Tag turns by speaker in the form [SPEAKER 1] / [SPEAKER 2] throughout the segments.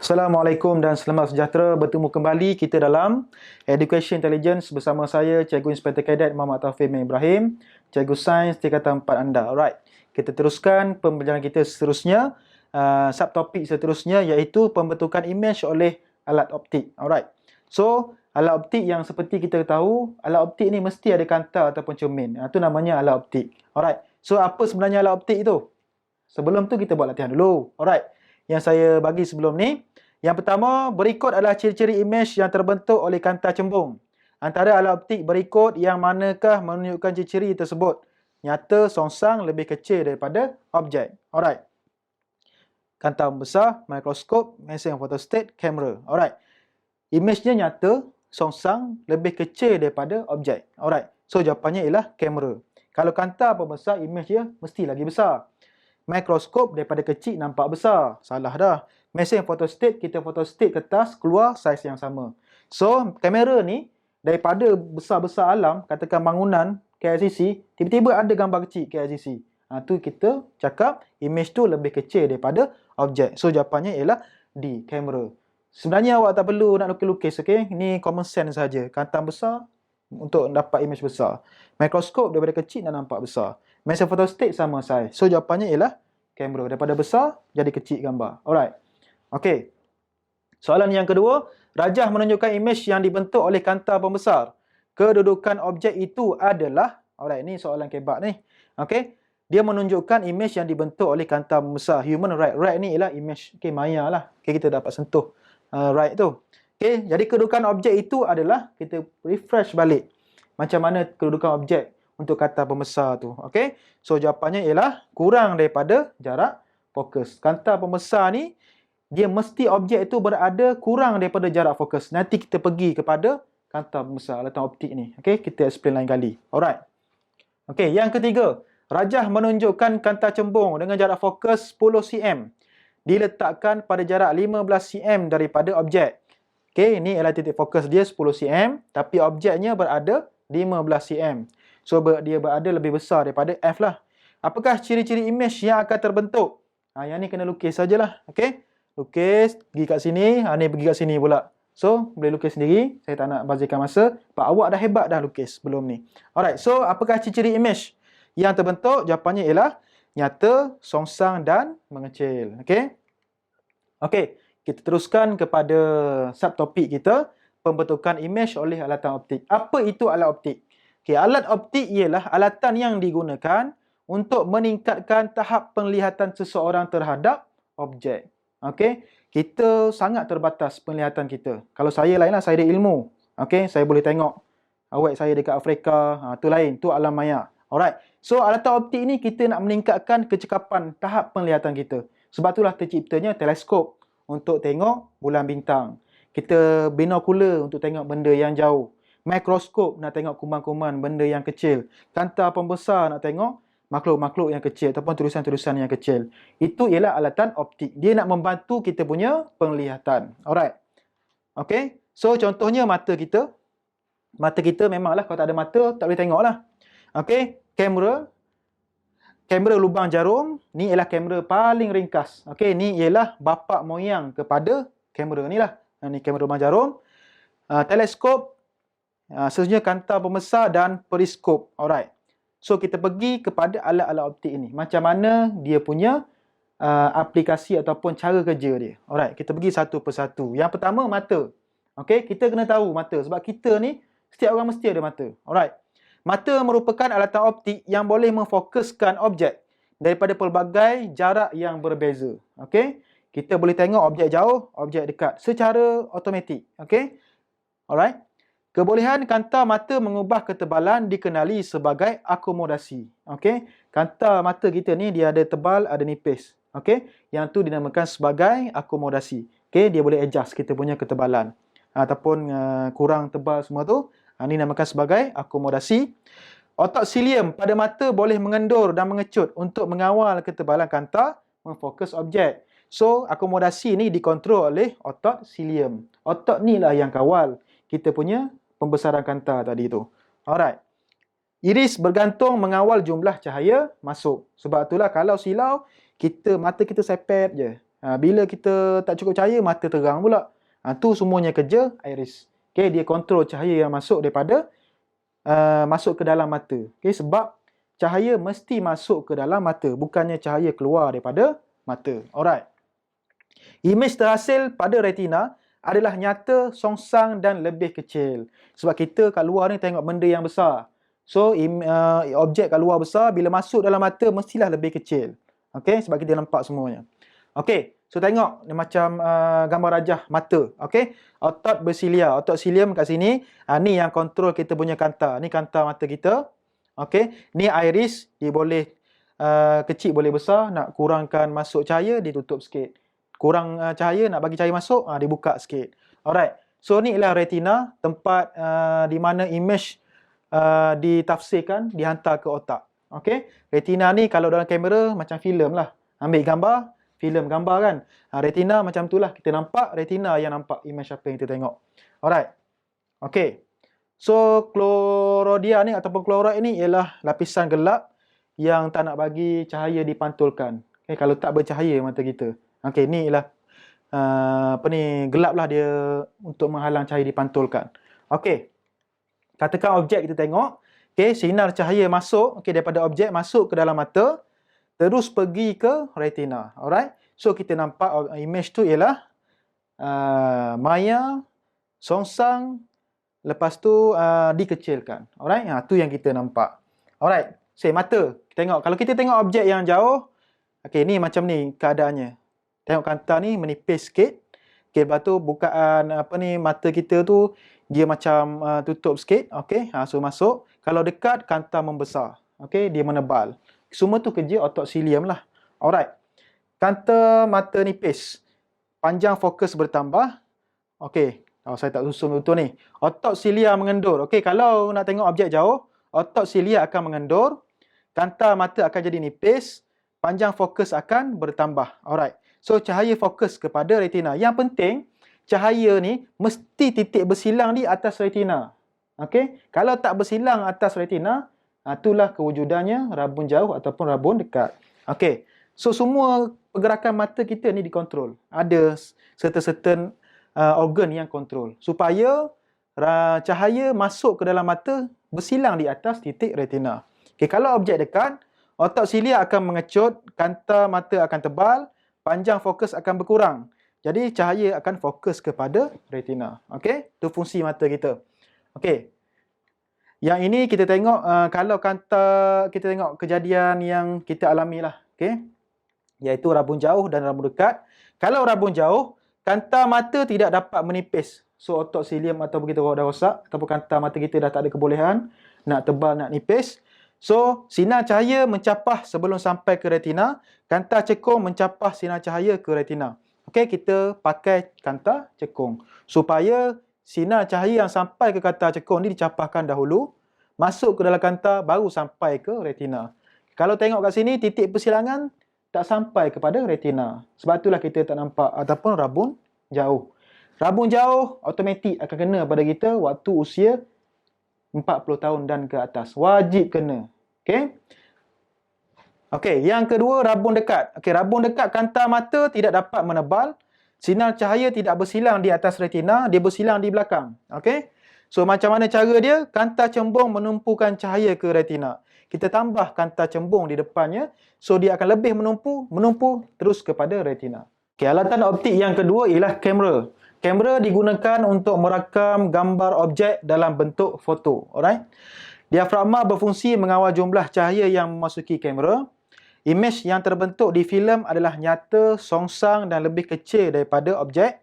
[SPEAKER 1] Assalamualaikum dan selamat sejahtera. Bertemu kembali kita dalam Education Intelligence bersama saya, Cikgu Inspektor Kadet Muhammad Taufik Ibrahim, Cikgu Sains Tingkatan 4 anda. Alright, kita teruskan pembelajaran kita seterusnya. Subtopik seterusnya iaitu pembentukan imej oleh alat optik. Alright, so alat optik yang seperti kita tahu, alat optik ni mesti ada kanta ataupun cermin. Itu namanya alat optik. Alright, so apa sebenarnya alat optik itu? Sebelum tu kita buat latihan dulu. Alright, yang saya bagi sebelum ni, yang pertama, berikut adalah ciri-ciri imej yang terbentuk oleh kanta cembung. Antara alat optik berikut yang manakah menunjukkan ciri-ciri tersebut? Nyata, songsang, lebih kecil daripada objek. Alright. Kanta besar, mikroskop, mesin fotostat, kamera. Alright. Imejnya nyata, songsang, lebih kecil daripada objek. Alright. So jawapannya ialah kamera. Kalau kanta pembesar, imej dia mesti lagi besar. Mikroskop daripada kecil nampak besar. Salah dah. Mesin fotostat, kita fotostat kertas, keluar saiz yang sama. So, kamera ni, daripada besar-besar alam, katakan bangunan KLCC, tiba-tiba ada gambar kecil KLCC. Tu kita cakap, imej tu lebih kecil daripada objek. So, jawapannya ialah D, kamera. Sebenarnya awak tak perlu nak lukis-lukis, okay? Ini common sense saja. Kanta besar untuk dapat imej besar. Mikroskop daripada kecil nak nampak besar. Mesin fotostat sama saiz. So, jawapannya ialah kamera. Daripada besar, jadi kecil gambar. Alright. Okey. Soalan yang kedua, rajah menunjukkan imej yang dibentuk oleh kanta pembesar. Kedudukan objek itu adalah, alright, ni soalan kebat ni. Okey. Dia menunjukkan imej yang dibentuk oleh kanta pembesar. Human right. Right ni ialah imej, okey, maya lah. Okey, kita dapat sentuh right tu. Okey, jadi kedudukan objek itu adalah, kita refresh balik. Macam mana kedudukan objek untuk kanta pembesar tu. Okey. So, jawapannya ialah kurang daripada jarak fokus. Kanta pembesar ni, dia mesti objek itu berada kurang daripada jarak fokus. Nanti kita pergi kepada kanta pembesar alatan optik ni. Okey, kita explain lain kali. Alright. Okey, yang ketiga, rajah menunjukkan kanta cembung dengan jarak fokus 10 cm. Diletakkan pada jarak 15 cm daripada objek. Okey, ini ialah titik fokus dia 10 cm, tapi objeknya berada 15 cm. So, dia berada lebih besar daripada F lah. Apakah ciri-ciri imej yang akan terbentuk? Yang ni kena lukis sajalah. Okey. Lukis, pergi kat sini, ni pergi kat sini pula. So, boleh lukis sendiri. Saya tak nak bazirkan masa. Awak dah hebat dah lukis sebelum ni. Alright, so apakah ciri-ciri imej yang terbentuk? Jawapannya ialah nyata, songsang dan mengecil. Okey. Okey, kita teruskan kepada subtopik kita, pembentukan imej oleh alatan optik. Apa itu alat optik? Okey, alat optik ialah alatan yang digunakan untuk meningkatkan tahap penglihatan seseorang terhadap objek. Okey, kita sangat terbatas penglihatan kita. Kalau saya lainlah, saya ada ilmu. Okey, saya boleh tengok awet saya dekat Afrika, tu lain, tu alam maya. Alright. So, alatan optik ni kita nak meningkatkan kecekapan tahap penglihatan kita. Sebab itulah terciptanya teleskop untuk tengok bulan bintang. Kita binokular untuk tengok benda yang jauh. Mikroskop nak tengok kuman-kuman benda yang kecil. Kanta pembesar nak tengok makhluk-makhluk yang kecil ataupun tulisan-tulisan yang kecil. Itu ialah alatan optik. Dia nak membantu kita punya penglihatan. Alright. Okay. So, contohnya mata kita. Mata kita memanglah kalau tak ada mata, tak boleh tengok lah. Okay. Kamera. Kamera lubang jarum. Ni ialah kamera paling ringkas. Okay. Ni ialah bapa moyang kepada kamera ni lah. Ni kamera lubang jarum. Teleskop. Seterusnya kanta pembesar dan periskop. Alright. So, kita pergi kepada alat-alat optik ini. Macam mana dia punya aplikasi ataupun cara kerja dia. Alright, kita pergi satu persatu. Yang pertama, mata. Okey, kita kena tahu mata. Sebab kita ni, setiap orang mesti ada mata. Alright. Mata merupakan alatan optik yang boleh memfokuskan objek daripada pelbagai jarak yang berbeza. Okey, kita boleh tengok objek jauh, objek dekat secara automatik. Okey. Alright. Kebolehan kanta mata mengubah ketebalan dikenali sebagai akomodasi. Okey, kanta mata kita ni dia ada tebal, ada nipis. Okey, yang tu dinamakan sebagai akomodasi. Okey, dia boleh adjust kita punya ketebalan ataupun kurang tebal semua tu. Ini dinamakan sebagai akomodasi. Otak silium pada mata boleh mengendur dan mengecut untuk mengawal ketebalan kanta memfokus objek. So, akomodasi ni dikontrol oleh otak silium. Otak ni lah yang kawal kita punya pembesaran kanta tadi tu. Alright. Iris bergantung mengawal jumlah cahaya masuk. Sebab itulah kalau silau, mata kita sepet je. Bila kita tak cukup cahaya, mata terang pula. Tu semuanya kerja iris. Okay, dia kontrol cahaya yang masuk daripada masuk ke dalam mata. Okay, sebab cahaya mesti masuk ke dalam mata, bukannya cahaya keluar daripada mata. Alright. Imej terhasil pada retina adalah nyata, songsang dan lebih kecil. Sebab kita kat luar ni tengok benda yang besar. So, objek kat luar besar, bila masuk dalam mata mestilah lebih kecil. Okay, sebab kita nampak semuanya. Okay, so tengok ni macam gambar rajah mata. Okay, otot bersilia. Otot cilium kat sini. Ni yang kontrol kita punya kanta. Ni kanta mata kita. Okay, ni iris. Dia boleh kecil boleh besar. Nak kurangkan masuk cahaya, ditutup sikit. Kurang cahaya, nak bagi cahaya masuk, dibuka sikit. Alright. So, ni ialah retina, tempat di mana imej ditafsirkan, dihantar ke otak. Okay. Retina ni kalau dalam kamera macam filem lah. Ambil gambar, filem gambar kan. Retina macam tu lah. Kita nampak, retina yang nampak imej apa yang kita tengok. Alright. Okay. So, klorodia ni ataupun kloroid ni ialah lapisan gelap yang tak nak bagi cahaya dipantulkan. Okay. Kalau tak bercahaya mata kita. Okey, ni ialah gelap lah dia untuk menghalang cahaya dipantulkan. Okey. Katakan objek kita tengok, okey, sinar cahaya masuk, okey, daripada objek masuk ke dalam mata, terus pergi ke retina. Alright? So kita nampak image tu ialah maya, songsang, lepas tu dikecilkan. Alright? Tu yang kita nampak. Alright. Mata. Tengok, kalau kita tengok objek yang jauh, okey, ni macam ni keadaannya. Tengok kanta ni menipis sikit. Okey, lepas tu bukaan mata kita tu dia macam tutup sikit. Okey, so masuk. Kalau dekat, kanta membesar. Okey, dia menebal. Semua tu kerja otot cilium lah. Alright. Kanta mata nipis. Panjang fokus bertambah. Okey, saya tak susun betul ni. Otot silia mengendur. Okey, kalau nak tengok objek jauh, otot silia akan mengendur. Kanta mata akan jadi nipis. Panjang fokus akan bertambah. Alright. So, cahaya fokus kepada retina. Yang penting, cahaya ni mesti titik bersilang di atas retina. Okey? Kalau tak bersilang atas retina, itulah kewujudannya rabun jauh ataupun rabun dekat. Okey. So, semua pergerakan mata kita ni dikontrol. Ada certain organ yang kontrol. Supaya cahaya masuk ke dalam mata bersilang di atas titik retina. Okey, kalau objek dekat, otot silia akan mengecut, kanta mata akan tebal, panjang fokus akan berkurang. Jadi cahaya akan fokus kepada retina. Okey, itu fungsi mata kita. Okey. Yang ini kita tengok kalau kita tengok kejadian yang kita alami lah. Okey. Iaitu rabun jauh dan rabun dekat. Kalau rabun jauh, kanta mata tidak dapat menipis. So otot cilium ataupun kita dah rosak ataupun kanta mata kita dah tak ada kebolehan nak tebal, nak nipis. So, sinar cahaya mencapah sebelum sampai ke retina. Kanta cekung mencapah sinar cahaya ke retina. Okey, kita pakai kanta cekung. Supaya sinar cahaya yang sampai ke kanta cekung ni dicapahkan dahulu. Masuk ke dalam kanta, baru sampai ke retina. Kalau tengok kat sini, titik persilangan tak sampai kepada retina. Sebab itulah kita tak nampak ataupun rabun jauh. Rabun jauh, automatik akan kena pada kita waktu usia 40 tahun dan ke atas. Wajib kena. Okey. Okey, yang kedua rabun dekat. Okey, rabun dekat kanta mata tidak dapat menebal. Sinar cahaya tidak bersilang di atas retina, dia bersilang di belakang. Okey. So macam mana cara dia? Kanta cembung menumpukan cahaya ke retina. Kita tambah kanta cembung di depannya, so dia akan lebih menumpu terus kepada retina. Okey, alatan optik yang kedua ialah kamera. Kamera digunakan untuk merakam gambar objek dalam bentuk foto. Alright. Diafragma berfungsi mengawal jumlah cahaya yang memasuki kamera. Imej yang terbentuk di filem adalah nyata, songsang dan lebih kecil daripada objek.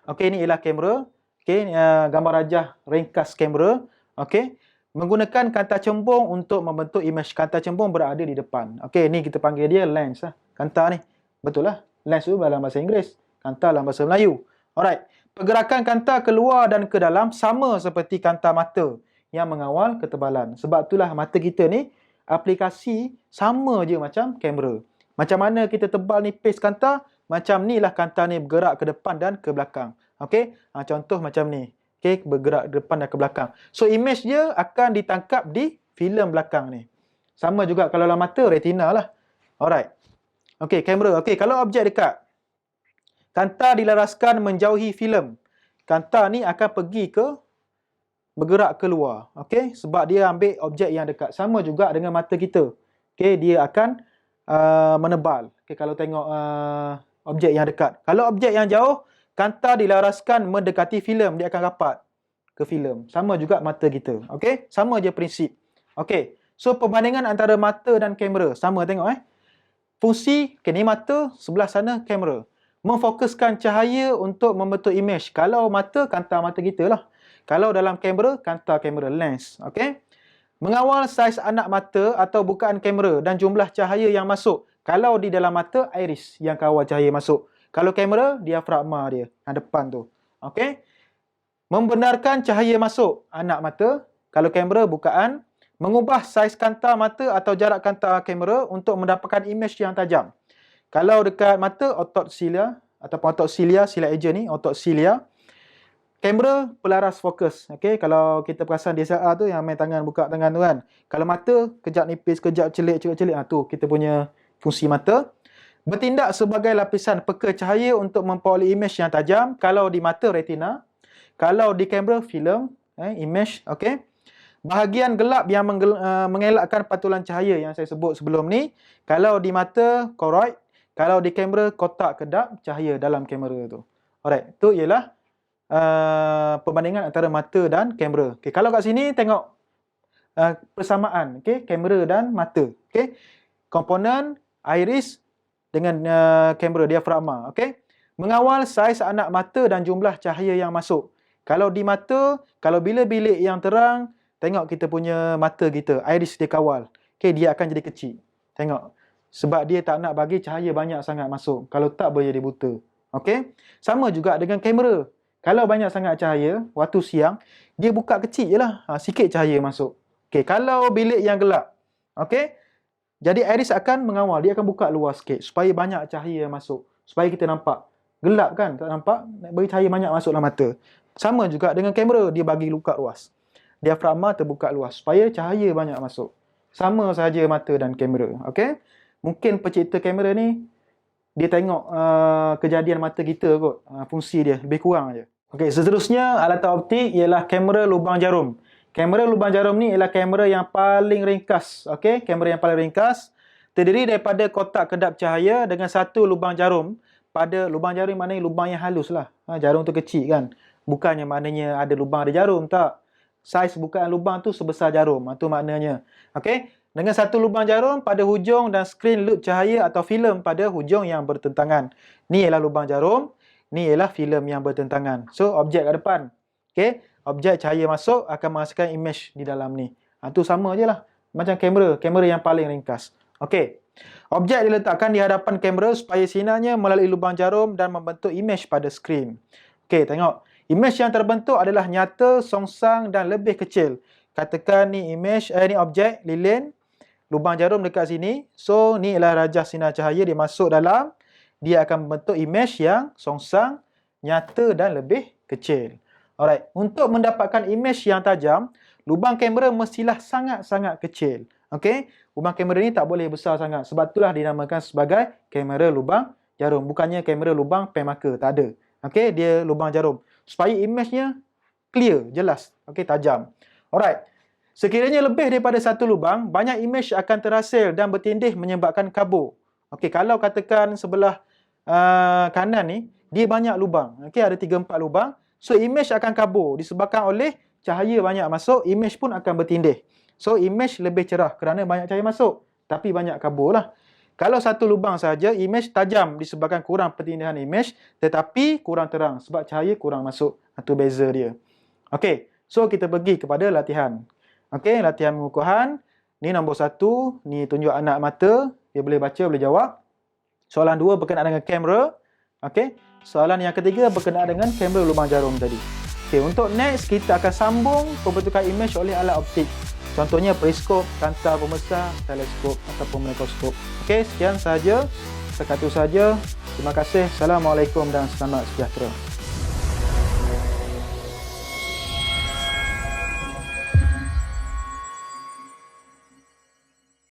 [SPEAKER 1] Okey, ini ialah kamera. Okey, gambar rajah ringkas kamera. Okey. Menggunakan kanta cembung untuk membentuk imej. Kanta cembung berada di depan. Okey, ni kita panggil dia lens lah. Kanta ni. Betul lah. Lens tu dalam bahasa Inggeris. Kanta dalam bahasa Melayu. Alright. Pergerakan kanta keluar dan ke dalam sama seperti kanta mata yang mengawal ketebalan. Sebab itulah mata kita ni aplikasi sama je macam kamera. Macam mana kita tebal nipis kanta, macam ni lah kanta ni bergerak ke depan dan ke belakang. Okey? Contoh macam ni. Okey, bergerak ke depan dan ke belakang. So image dia akan ditangkap di filem belakang ni. Sama juga kalau dalam mata, retina lah. Alright. Okey, kamera. Okey, kalau objek dekat. Kanta dilaraskan menjauhi filem. Kanta ni akan bergerak keluar. Okey, sebab dia ambil objek yang dekat. Sama juga dengan mata kita. Okey, dia akan menebal. Okey, kalau tengok objek yang dekat. Kalau objek yang jauh, kanta dilaraskan mendekati filem, dia akan rapat ke filem. Sama juga mata kita. Okey, sama je prinsip. Okey. So perbandingan antara mata dan kamera, sama tengok Fungsi, ni mata, sebelah sana kamera. Memfokuskan cahaya untuk membentuk imej. Kalau mata, kanta mata kita lah. Kalau dalam kamera, kanta kamera, lens. Okey. Mengawal saiz anak mata atau bukaan kamera dan jumlah cahaya yang masuk. Kalau di dalam mata, iris yang kawal cahaya masuk. Kalau kamera, diafragma dia, yang depan tu. Okey. Membenarkan cahaya masuk anak mata. Kalau kamera, bukaan. Mengubah saiz kanta mata atau jarak kanta kamera untuk mendapatkan imej yang tajam. Kalau dekat mata, otot silia ataupun otot silia, sila eja ni, otot silia. Kamera pelaras fokus. Okey, kalau kita perasan DSLR tu yang main tangan, buka tangan tu kan. Kalau mata, kejap nipis, kejap celik, tu kita punya fungsi mata. Bertindak sebagai lapisan peka cahaya untuk memperoleh imej yang tajam. Kalau di mata, retina. Kalau di kamera, filem, imej, okey. Bahagian gelap yang mengelakkan pantulan cahaya yang saya sebut sebelum ni. Kalau di mata, choroid. Kalau di kamera, kotak kedap cahaya dalam kamera tu. Alright, tu ialah perbandingan antara mata dan kamera. Okay, kalau kat sini tengok persamaan, kamera dan mata. Okay, komponen iris dengan kamera diafragma. Okay, mengawal saiz anak mata dan jumlah cahaya yang masuk. Kalau di mata, kalau bila bilik yang terang, tengok kita punya mata kita, iris dia kawal. Okay, dia akan jadi kecil. Tengok. Sebab dia tak nak bagi cahaya banyak sangat masuk. Kalau tak, boleh jadi buta. Okay. Sama juga dengan kamera. Kalau banyak sangat cahaya, waktu siang, dia buka kecil je lah. Sikit cahaya masuk. Okay. Kalau bilik yang gelap. Okay. Jadi iris akan mengawal. Dia akan buka luas sikit. Supaya banyak cahaya masuk. Supaya kita nampak. Gelap kan? Tak nampak? Bagi cahaya banyak masuk dalam mata. Sama juga dengan kamera. Dia bagi buka luas. Diafragma terbuka luas supaya cahaya banyak masuk. Sama sahaja mata dan kamera. Okey. Mungkin pencipta kamera ni dia tengok kejadian mata kita kot. Fungsi dia lebih kurang aja. Okey, seterusnya alatan optik ialah kamera lubang jarum. Kamera lubang jarum ni ialah kamera yang paling ringkas. Okey, kamera yang paling ringkas terdiri daripada kotak kedap cahaya dengan satu lubang jarum. Pada lubang jarum maknanya lubang yang halus lah. Jarum tu kecil kan. Bukannya maknanya ada lubang ada jarum, tak. Saiz bukaan lubang tu sebesar jarum. Itu maknanya. Okey. Dengan satu lubang jarum pada hujung dan skrin loop cahaya atau filem pada hujung yang bertentangan. Ni ialah lubang jarum. Ni ialah filem yang bertentangan. So, objek kat depan. Okey. Objek cahaya masuk akan menghasilkan imej di dalam ni. Itu sama je lah. Macam kamera. Kamera yang paling ringkas. Okey. Objek diletakkan di hadapan kamera supaya sinarnya melalui lubang jarum dan membentuk imej pada skrin. Okey, tengok. Imej yang terbentuk adalah nyata, songsang dan lebih kecil. Katakan ni imej, ni objek, lilin, lubang jarum dekat sini. So, ni ialah rajah sinar cahaya, dia masuk dalam. Dia akan membentuk imej yang songsang, nyata dan lebih kecil. Alright, untuk mendapatkan imej yang tajam, lubang kamera mestilah sangat-sangat kecil. Okey, lubang kamera ni tak boleh besar sangat. Sebab itulah dinamakan sebagai kamera lubang jarum. Bukannya kamera lubang pen marker, tak ada. Okey, dia lubang jarum. Supaya imejnya clear, jelas. Okey, tajam. Alright. Sekiranya lebih daripada satu lubang, banyak imej akan terhasil dan bertindih menyebabkan kabur. Okey, kalau katakan sebelah kanan ni, dia banyak lubang. Okey, ada 3-4 lubang. So, imej akan kabur disebabkan oleh cahaya banyak masuk, imej pun akan bertindih. So, imej lebih cerah kerana banyak cahaya masuk. Tapi banyak kabur lah. Kalau satu lubang saja, imej tajam disebabkan kurang pertindihan imej, tetapi kurang terang sebab cahaya kurang masuk. Itu beza dia. Okey, so kita pergi kepada latihan. Okey, latihan pengukuhan. Ni nombor 1, ni tunjuk anak mata, dia boleh baca, boleh jawab. Soalan 2 berkenaan dengan kamera. Okey, soalan yang ketiga berkenaan dengan kamera lubang jarum tadi. Okey, untuk next kita akan sambung pembentukan imej oleh alat optik. Contohnya periskop, kanta pembesar, teleskop ataupun mikroskop. Okey, sekian sahaja. Setakat itu saja. Terima kasih. Assalamualaikum dan selamat sejahtera.